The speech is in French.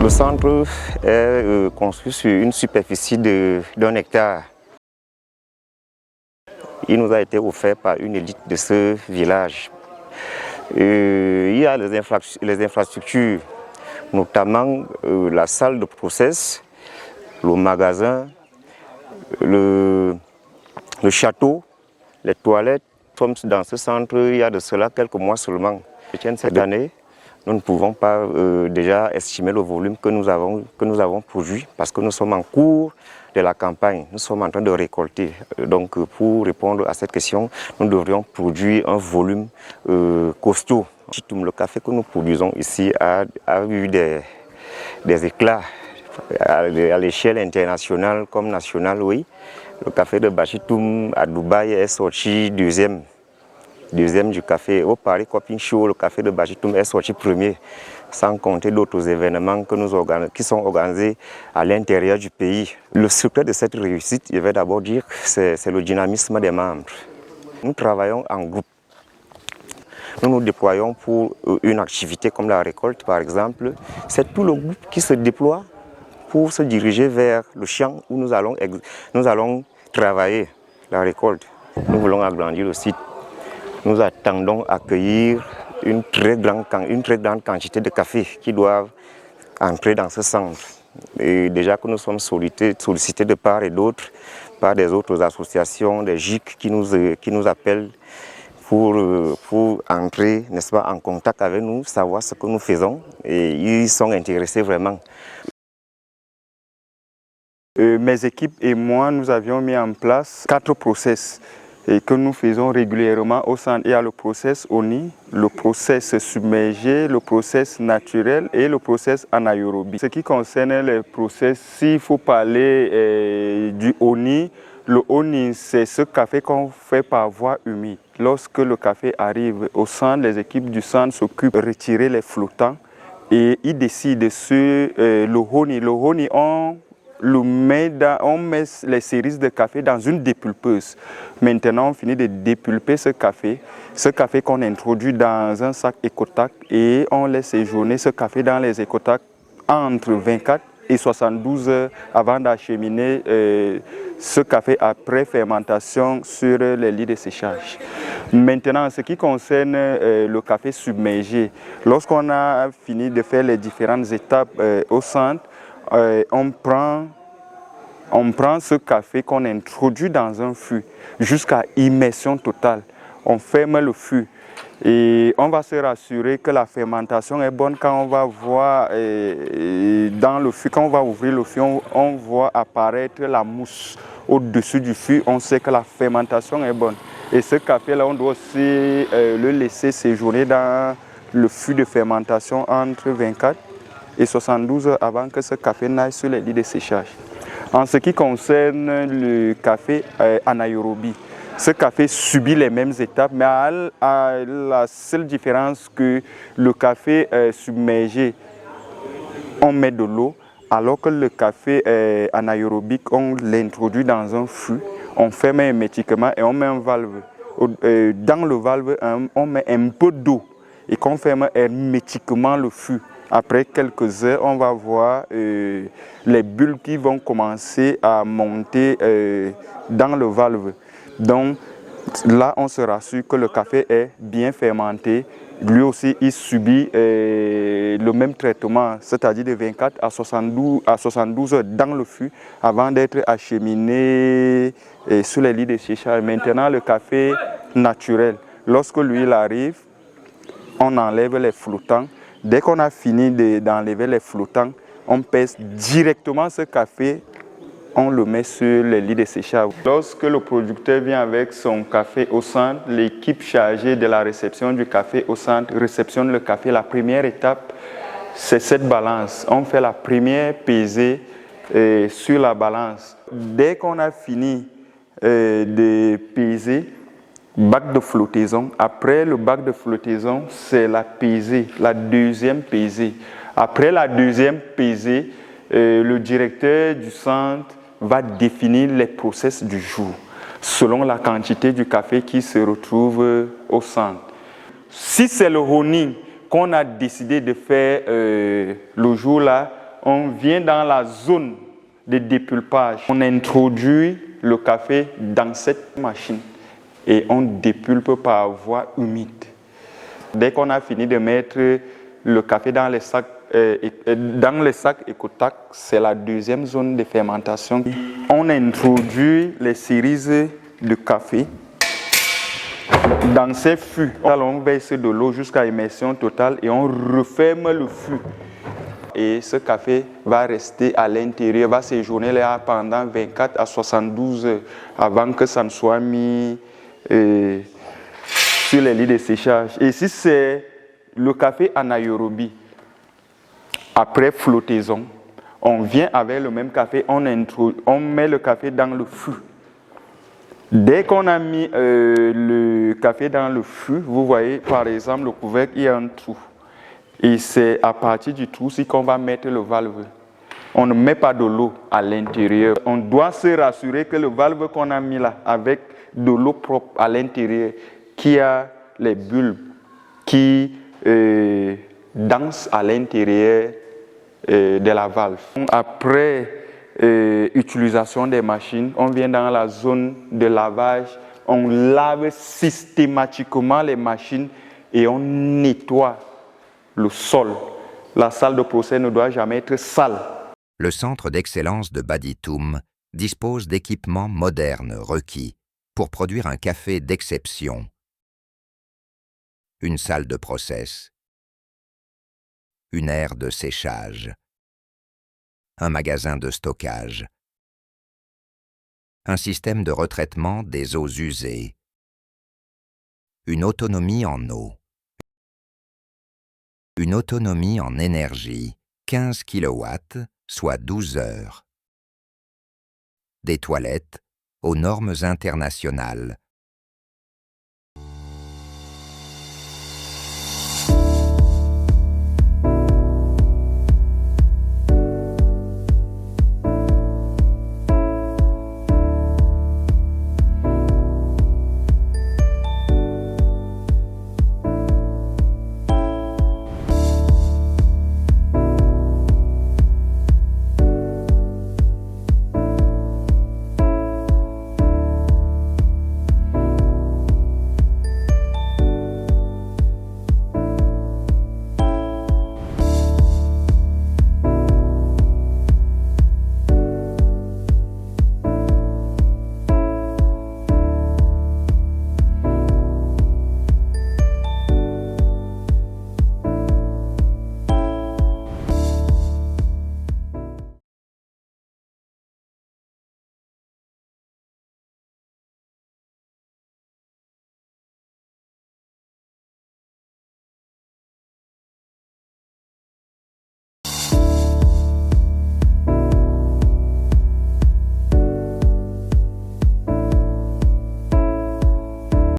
Le centre est construit sur une superficie d'1 hectare. Il nous a été offert par une élite de ce village. Il y a les infrastructures, notamment la salle de process, le magasin, le château, les toilettes. Dans ce centre, il y a de cela quelques mois seulement. Cette année, nous ne pouvons pas déjà estimer le volume que nous avons produit parce que nous sommes en cours de la campagne, nous sommes en train de récolter. Donc pour répondre à cette question, nous devrions produire un volume costaud. Le café que nous produisons ici a eu des éclats à l'échelle internationale comme nationale, oui. Le café de Bachitoum à Dubaï est sorti deuxième du café. Au Paris Coping Show, le café de Bachitoum est sorti premier, sans compter d'autres événements qui sont organisés à l'intérieur du pays. Le secret de cette réussite, je vais d'abord dire, c'est le dynamisme des membres. Nous travaillons en groupe. Nous nous déployons pour une activité comme la récolte, par exemple. C'est tout le groupe qui se déploie pour se diriger vers le champ où nous allons travailler la récolte. Nous voulons agrandir le site. Nous attendons accueillir une très grande quantité de café qui doivent entrer dans ce centre. Et déjà que nous sommes sollicités de part et d'autre par des autres associations, des GIC qui nous appellent pour entrer, n'est-ce pas, en contact avec nous, savoir ce que nous faisons, et ils sont intéressés vraiment. Mes équipes et moi, nous avions mis en place 4 process et que nous faisons régulièrement au centre. Il y a le process ONI, le process submergé, le process naturel et le process anaérobie. Ce qui concerne les process, s'il faut parler du ONI, le ONI, c'est ce café qu'on fait par voie humide. Lorsque le café arrive au centre, les équipes du centre s'occupent de retirer les flottants et ils décident sur le honey. Le honey, on met les cerises de café dans une dépulpeuse. Maintenant, on finit de dépulper ce café qu'on introduit dans un sac écotac et on laisse séjourner ce café dans les écotacs entre 24 et 72 heures avant d'acheminer ce café après fermentation sur les lits de séchage. Maintenant, en ce qui concerne le café submergé, lorsqu'on a fini de faire les différentes étapes au centre, on prend ce café qu'on introduit dans un fût jusqu'à immersion totale. On ferme le fût et on va se rassurer que la fermentation est bonne. Quand on va voir dans le fût, quand on va ouvrir le fût, on voit apparaître la mousse au-dessus du fût. On sait que la fermentation est bonne. Et ce café-là, on doit aussi le laisser séjourner dans le fût de fermentation entre 24 et 72 heures avant que ce café n'aille sur les lits de séchage. En ce qui concerne le café anaérobie, ce café subit les mêmes étapes, mais à la seule différence que le café submergé, on met de l'eau, alors que le café anaérobique, on l'introduit dans un fût, on ferme hermétiquement et on met un valve. Dans le valve, on met un peu d'eau et qu'on ferme hermétiquement le fût. Après quelques heures, on va voir les bulles qui vont commencer à monter dans le valve. Donc là, on se rassure que le café est bien fermenté. Lui aussi, il subit le même traitement, c'est-à-dire de 24 à 72 heures dans le fût avant d'être acheminé sur les lits de séchage. Maintenant, le café naturel, lorsque l'huile arrive, on enlève les flottants. Dès qu'on a fini d'enlever les flottants, on pèse directement ce café, on le met sur les lits de séchage. Lorsque le producteur vient avec son café au centre, l'équipe chargée de la réception du café au centre réceptionne le café. La première étape, c'est cette balance. On fait la première pesée sur la balance. Dès qu'on a fini de peser, bac de flottaison. Après le bac de flottaison, c'est la pesée, la deuxième pesée. Après la deuxième pesée, le directeur du centre va définir les process du jour selon la quantité du café qui se retrouve au centre. Si c'est le honing qu'on a décidé de faire le jour-là, on vient dans la zone de dépulpage. On introduit le café dans cette machine et on dépulpe par voie humide. Dès qu'on a fini de mettre le café dans les sacs Ecotac, c'est la deuxième zone de fermentation. On introduit les cerises de café dans ces fûts. On verse de l'eau jusqu'à immersion totale et on referme le fût. Et ce café va rester à l'intérieur, va séjourner là pendant 24 à 72 heures avant que ça ne soit mis sur les lits de séchage. Et si c'est le café anaérobie, après flottaison, on vient avec le même café, on met le café dans le fût. Dès qu'on a mis le café dans le fût, vous voyez par exemple le couvercle, il y a un trou. Et c'est à partir du trou-ci qu'on va mettre le valve. On ne met pas de l'eau à l'intérieur. On doit se rassurer que le valve qu'on a mis là, avec de l'eau propre à l'intérieur, qui a les bulbes qui dansent à l'intérieur de la valve. Après utilisation des machines, on vient dans la zone de lavage, on lave systématiquement les machines et on nettoie le sol. La salle de procès ne doit jamais être sale. Le centre d'excellence de Baditoum dispose d'équipements modernes requis pour produire un café d'exception. Une salle de process, une aire de séchage, un magasin de stockage, un système de retraitement des eaux usées, une autonomie en eau, une autonomie en énergie, 15 kW, soit 12 heures, des toilettes aux normes internationales